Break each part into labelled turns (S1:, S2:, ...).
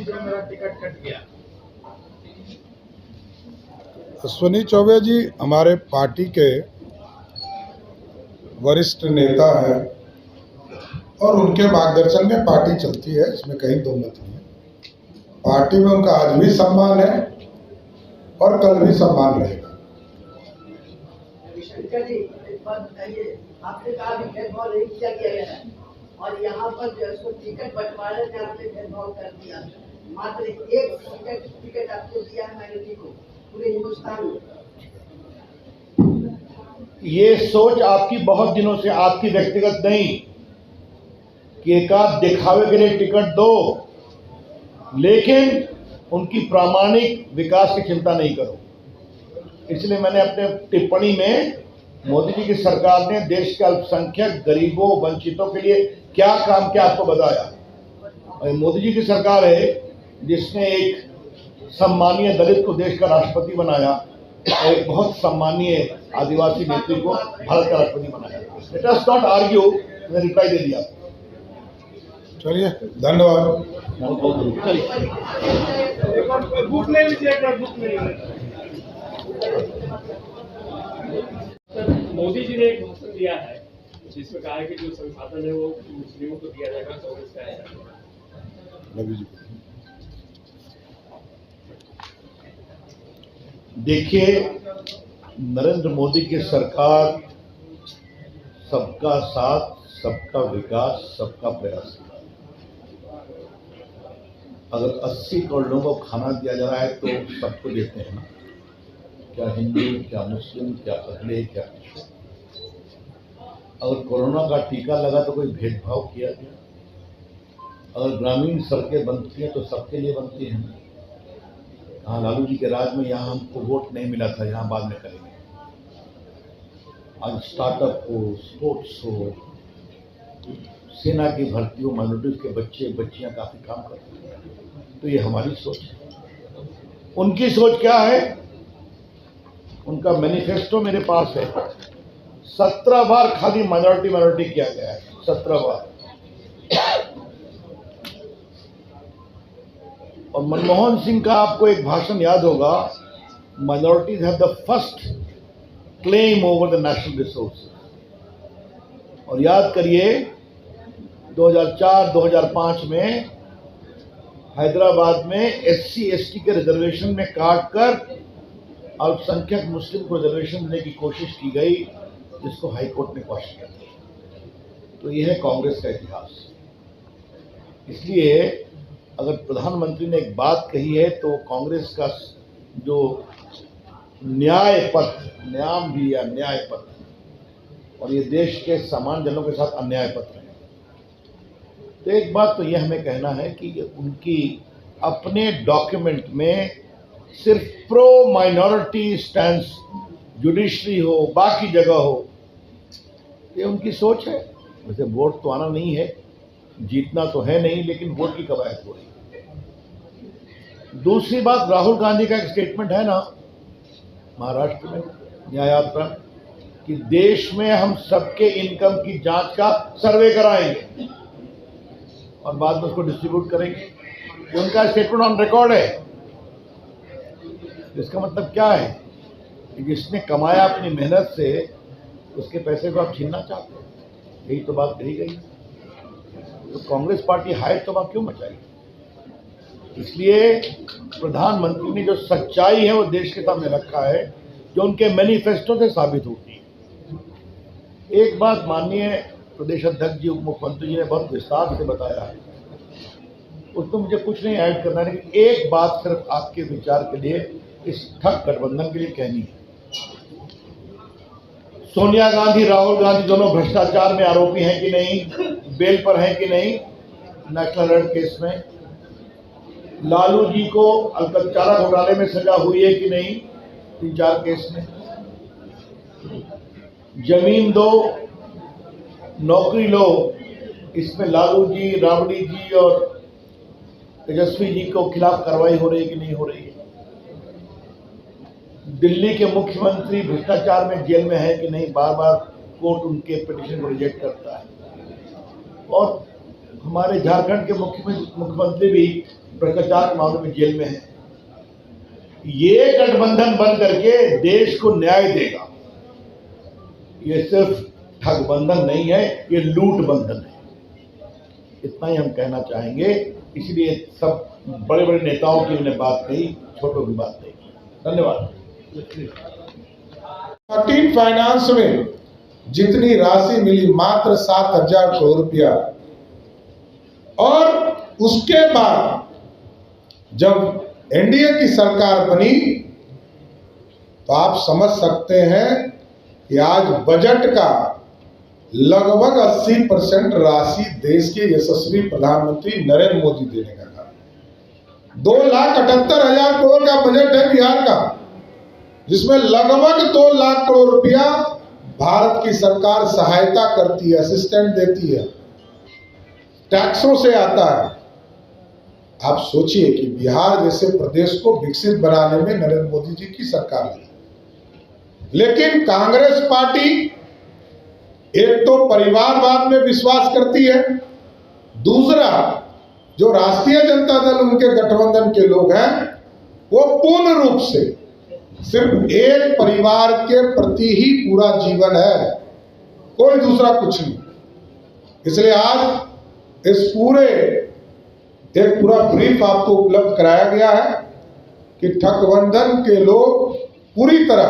S1: से मेरा ticket cut गया।
S2: अश्विनी चौबे जी हमारे पार्टी के वरिष्ठ नेता हैं और उनके मार्गदर्शन में पार्टी चलती है, इसमें कहीं दो मत नहीं है। पार्टी में उनका आज भी सम्मान है और कल भी सम्मान रहेगा।
S3: शंकर जी, एक बात बताइए, आपने कहा कि भेदभाव नहीं किया गया है और यहाँ पर जो है टिकट बंटवारे में आपने भेदभाव कर दिया। मात्र एक टिकट आपको दिया है माइनॉरिटी को पूरे हिंदुस्तान में।
S4: ये सोच आपकी बहुत दिनों से, आपकी व्यक्तिगत नहीं कि एक आध दिखावे के लिए टिकट दो, लेकिन उनकी प्रामाणिक विकास की चिंता नहीं करो। इसलिए मैंने अपने टिप्पणी में मोदी जी की सरकार ने देश के अल्पसंख्यक, गरीबों, वंचितों के लिए क्या काम किया आपको बताया। और मोदी जी की सरकार है जिसने एक सम्मानीय दलित को देश का राष्ट्रपति बनाया और एक बहुत सम्मानीय आदिवासी नेत्री को भारत का राष्ट्रपति बनाया। लेट अस नॉट आर्ग्यू, मैंने रिप्लाई दे दिया।
S2: चलिए, धन्यवाद।
S1: बुक ले लीजिए, बुक ले लीजिए।
S5: मोदी जी ने एक भाषण दिया है जिसमें कहा है कि जो संसाधन है वो मुस्लिमों को दिया जाएगा, कांग्रेस का ऐसा।
S4: देखिए, नरेंद्र मोदी की सरकार सबका साथ, सबका विकास, सबका प्रयास। अगर 80 करोड़ लोगों को खाना दिया जा रहा है तो सबको देते हैं ना, क्या हिंदू, क्या मुस्लिम, क्या अगले, क्या पिछड़े। अगर कोरोना का टीका लगा तो कोई भेदभाव किया गया। अगर ग्रामीण सड़कें बनती हैं तो सबके लिए बनती हैं। हाँ, लालू जी के राज में यहाँ हमको वोट नहीं मिला था, यहाँ बाद में करेंगे। आज स्टार्टअप हो, स्पोर्ट्स हो, सेना की भर्ती हो, माइनॉरिटीज के बच्चे बच्चियां काफी काम करते हैं। तो ये हमारी सोच है। उनकी सोच क्या है? उनका मैनिफेस्टो मेरे पास है। 17 बार खाली माइनॉरिटी किया गया है, 17 बार। और मनमोहन सिंह का आपको एक भाषण याद होगा, minorities have the first claim over the national resources. और याद करिए 2004-2005 में हैदराबाद में SC/ST के रिजर्वेशन में काट कर अल्पसंख्यक मुस्लिम को रिजर्वेशन देने की कोशिश की गई, जिसको हाईकोर्ट ने क्वेश्चन किया। तो यह है कांग्रेस का इतिहास। इसलिए अगर प्रधानमंत्री ने एक बात कही है तो कांग्रेस का जो न्याय पथ, न्याम भी या न्याय पथ, और ये देश के सामान्य जनों के साथ अन्याय पथ है। तो एक बात तो यह हमें कहना है कि उनकी अपने डॉक्यूमेंट में सिर्फ प्रो माइनॉरिटी स्टैंस, जुडिशरी हो, बाकी जगह हो, ये उनकी सोच है। वैसे वोट तो आना नहीं है, जीतना तो है नहीं, लेकिन वोट की कवायद हो रही है। दूसरी बात, राहुल गांधी का एक स्टेटमेंट है ना महाराष्ट्र में न्याय यात्रा, कि देश में हम सबके इनकम की जांच का सर्वे कराएंगे और बाद में उसको डिस्ट्रीब्यूट करेंगे। ये उनका स्टेटमेंट ऑन रिकॉर्ड है। इसका मतलब क्या है कि जिसने कमाया अपनी मेहनत से, उसके पैसे को आप छीनना चाहते हैं। यही तो बात कही गई। तो कांग्रेस पार्टी हाय तबाह क्यों मचाई? इसलिए प्रधानमंत्री ने जो सच्चाई है वो देश के सामने रखा है, जो उनके मैनिफेस्टो से साबित होती है। एक बात माननीय प्रदेश अध्यक्ष जी, उप मुख्यमंत्री जी ने बहुत विस्तार से बताया है, उसमें मुझे कुछ नहीं ऐड करना है, लेकिन एक बात सिर्फ आपके विचार के लिए, इस ठग गठबंधन के लिए कहनी है। सोनिया गांधी, राहुल गांधी दोनों भ्रष्टाचार में आरोपी हैं कि नहीं, बेल पर हैं कि नहीं नेशनल हेराल्ड केस में? लालू जी को अलकतरा घोटाले में सजा हुई है कि नहीं 3-4 केस में? जमीन दो, नौकरी लो, इसमें लालू जी, राबड़ी जी और तेजस्वी जी को खिलाफ कार्रवाई हो रही है कि नहीं हो रही है? दिल्ली के मुख्यमंत्री भ्रष्टाचार में जेल में है कि नहीं, बार बार कोर्ट उनके पिटीशन को रिजेक्ट करता है। और हमारे झारखंड के मुख्यमंत्री भी भ्रष्टाचार के मामले में जेल में है। ये गठबंधन बन करके देश को न्याय देगा। ये सिर्फ ठगबंधन नहीं है, ये लूट बंधन है। इतना ही हम कहना चाहेंगे। इसलिए सब बड़े बड़े नेताओं की उन्हें बात कही, छोटों की बात नहीं की। धन्यवाद।
S2: 13 फाइनेंस में जितनी राशि मिली मात्र 7,000 करोड़ रुपया, और उसके बाद जब एनडीए की सरकार बनी तो आप समझ सकते हैं कि आज बजट का लगभग 80% राशि देश के यशस्वी प्रधानमंत्री नरेंद्र मोदी देने का काम। 2,78,000 करोड़ का बजट है बिहार का, जिसमें लगभग 2 लाख करोड़ रुपया भारत की सरकार सहायता करती है, असिस्टेंट देती है, टैक्सों से आता है। आप सोचिए कि बिहार जैसे प्रदेश को विकसित बनाने में नरेंद्र मोदी जी की सरकार लगी, लेकिन कांग्रेस पार्टी एक तो परिवारवाद में विश्वास करती है, दूसरा जो राष्ट्रीय जनता दल उनके गठबंधन के लोग हैं वो पूर्ण रूप से सिर्फ एक परिवार के प्रति ही पूरा जीवन है, कोई दूसरा कुछ नहीं। इसलिए आज इस एक पूरा ब्रीफ आपको उपलब्ध कराया गया है कि ठगबंधन के लोग पूरी तरह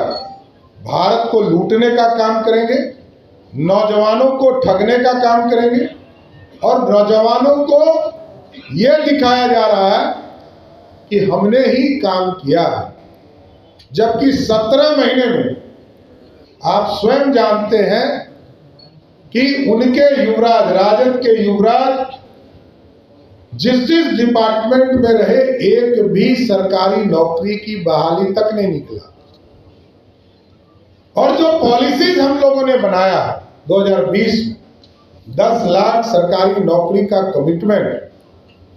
S2: भारत को लूटने का काम करेंगे, नौजवानों को ठगने का काम करेंगे, और नौजवानों को यह दिखाया जा रहा है कि हमने ही काम किया है, जबकि 17 महीने में आप स्वयं जानते हैं कि उनके युवराज, राजद के युवराज जिस डिपार्टमेंट में रहे, एक भी सरकारी नौकरी की बहाली तक नहीं निकला। और जो पॉलिसीज हम लोगों ने बनाया 2020 में 10 लाख सरकारी नौकरी का कमिटमेंट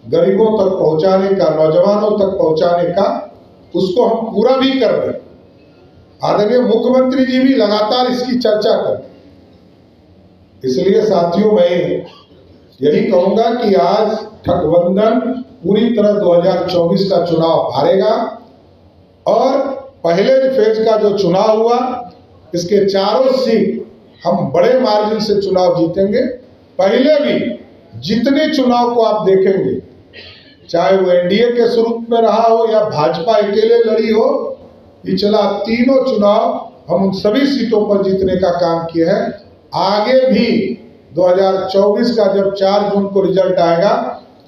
S2: गरीबों तक पहुंचाने का, नौजवानों तक पहुंचाने का, उसको हम पूरा भी कर रहे हैं। आदरणीय मुख्यमंत्री जी भी लगातार इसकी चर्चा कर। इसलिए साथियों, मैं यही कहूंगा कि आज ठगबंधन पूरी तरह 2024 का चुनाव हारेगा, और पहले फेज का जो चुनाव हुआ इसके चारों सीट हम बड़े मार्जिन से चुनाव जीतेंगे। पहले भी जितने चुनाव को आप देखेंगे, चाहे वो एनडीए के स्वरूप में रहा हो या भाजपा अकेले लड़ी हो, पिछला तीनों चुनाव हम उन सभी सीटों पर जीतने का काम किए हैं। आगे भी 2024 का जब 4 जून को रिजल्ट आएगा,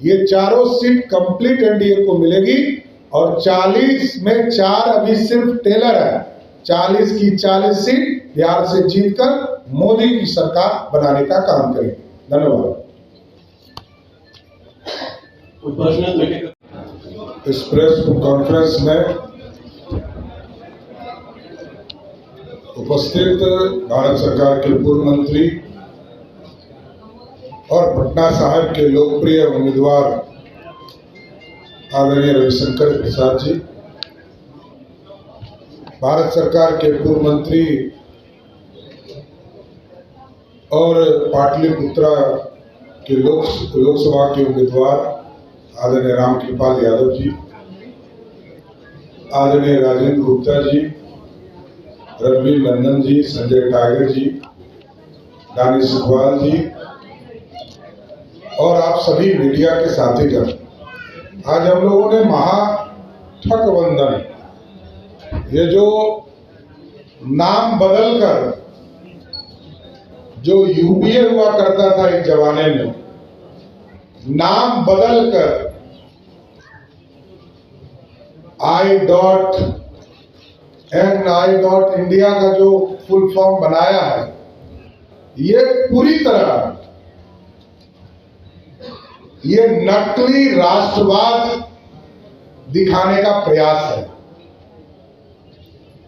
S2: ये चारों सीट कंप्लीट एनडीए को मिलेगी, और 40 में 4 अभी सिर्फ टेलर है। 40 की 40 सीट बिहार से जीतकर मोदी की सरकार बनाने का काम करेंगे। धन्यवाद। इस प्रेस कॉन्फ्रेंस में उपस्थित भारत सरकार के पूर्व मंत्री और पटना साहिब के लोकप्रिय उम्मीदवार आदरणीय रविशंकर प्रसाद जी, भारत सरकार के पूर्व मंत्री और पाटलिपुत्रा के लोकसभा के उम्मीदवार आदरणीय रामकृपाल यादव जी, आदरणीय राजेंद्र गुप्ता जी, रणवीर नंदन जी, संजय टाइगर जी, दानिश इकबाल जी, और आप सभी मीडिया के साथीगण, आज हम लोगों ने महाठगबंधन, ये जो नाम बदलकर जो यूपीए हुआ करता था एक जमाने में, नाम बदलकर I.N.I.India का जो फुल फॉर्म बनाया है, ये पूरी तरह ये नकली राष्ट्रवाद दिखाने का प्रयास है।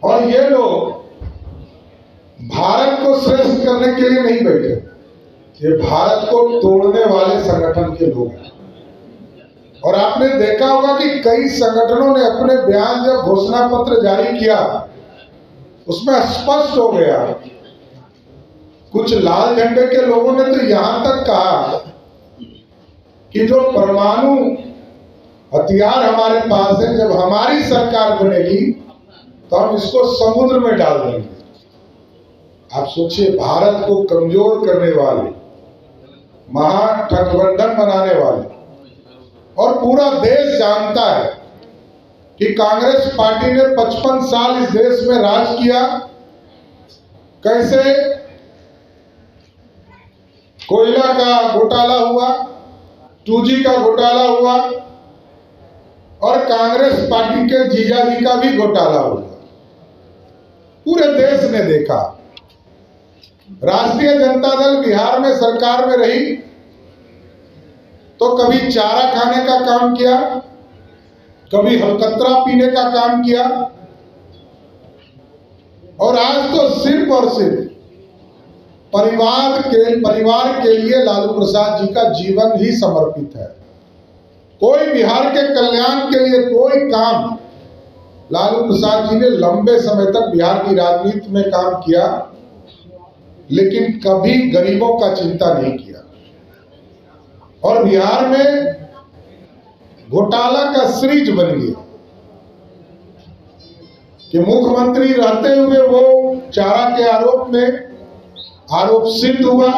S2: और ये लोग भारत को श्रेष्ठ करने के लिए नहीं बैठे, ये भारत को तोड़ने वाले संगठन के लोग हैं। और आपने देखा होगा कि कई संगठनों ने अपने बयान जब घोषणा पत्र जारी किया, उसमें स्पष्ट हो गया। कुछ लाल झंडे के लोगों ने तो यहां तक कहा कि जो परमाणु हथियार हमारे पास है। जब हमारी सरकार बनेगी तो हम इसको समुद्र में डाल देंगे। आप सोचिए, भारत को कमजोर करने वाले, महागठबंधन बनाने वाले, और पूरा देश जानता है कि कांग्रेस पार्टी ने 55 साल इस देश में राज किया। कैसे कोयला का घोटाला हुआ, 2G का घोटाला हुआ, और कांग्रेस पार्टी के जीजाजी का भी घोटाला हुआ। पूरे देश ने देखा। राष्ट्रीय जनता दल बिहार में सरकार में रही तो कभी चारा खाने का काम किया, कभी हलकतरा पीने का काम किया, और आज तो सिर्फ और सिर्फ परिवार के लिए लालू प्रसाद जी का जीवन ही समर्पित है। कोई बिहार के कल्याण के लिए कोई काम लालू प्रसाद जी ने लंबे समय तक बिहार की राजनीति में काम किया, लेकिन कभी गरीबों का चिंता नहीं किया। और बिहार में घोटाला का सीरीज बन गया कि मुख्यमंत्री रहते हुए वो चारा के आरोप सिद्ध हुआ,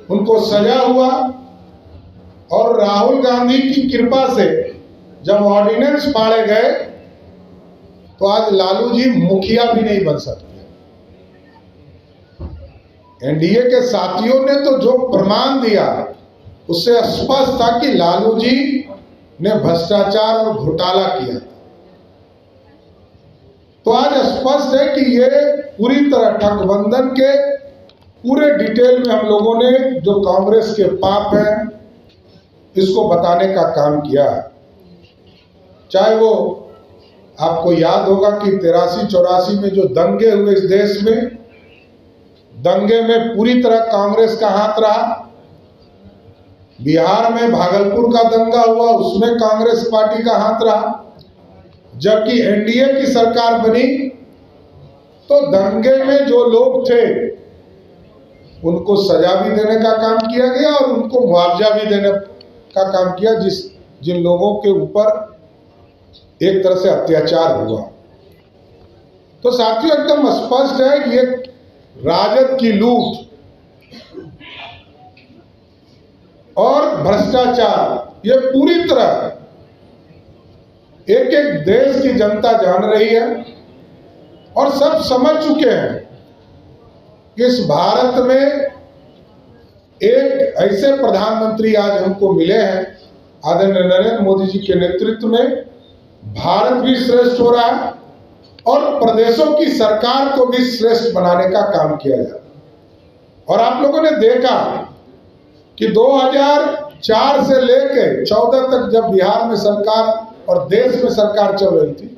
S2: उनको सजा हुआ, और राहुल गांधी की कृपा से जब ऑर्डिनेंस फाड़े गए तो आज लालू जी मुखिया भी नहीं बन सकते। एनडीए के साथियों ने तो जो प्रमाण दिया उससे स्पष्ट था कि लालू जी ने भ्रष्टाचार और घोटाला किया। तो आज स्पष्ट है कि ये पूरी तरह गठबंधन के पूरे डिटेल में हम लोगों ने जो कांग्रेस के पाप हैं इसको बताने का काम किया। चाहे वो आपको याद होगा कि 83-84 में जो दंगे हुए इस देश में, दंगे में पूरी तरह कांग्रेस का हाथ रहा। बिहार में भागलपुर का दंगा हुआ, उसमें कांग्रेस पार्टी का हाथ रहा। जबकि एनडीए की सरकार बनी तो दंगे में जो लोग थे उनको सजा भी देने का काम किया गया और उनको मुआवजा भी देने का काम किया, जिन लोगों के ऊपर एक तरह से अत्याचार हुआ। तो साथियों, एकदम स्पष्ट है कि ये राजद की लूट और भ्रष्टाचार ये पूरी तरह एक एक देश की जनता जान रही है और सब समझ चुके हैं कि इस भारत में एक ऐसे प्रधानमंत्री आज हमको मिले हैं, आदरणीय नरेंद्र मोदी जी के नेतृत्व में भारत भी श्रेष्ठ हो रहा है और प्रदेशों की सरकार को भी श्रेष्ठ बनाने का काम किया जा रहा है। और आप लोगों ने देखा कि 2004 से लेकर 14 तक जब बिहार में सरकार और देश में सरकार चल रही थी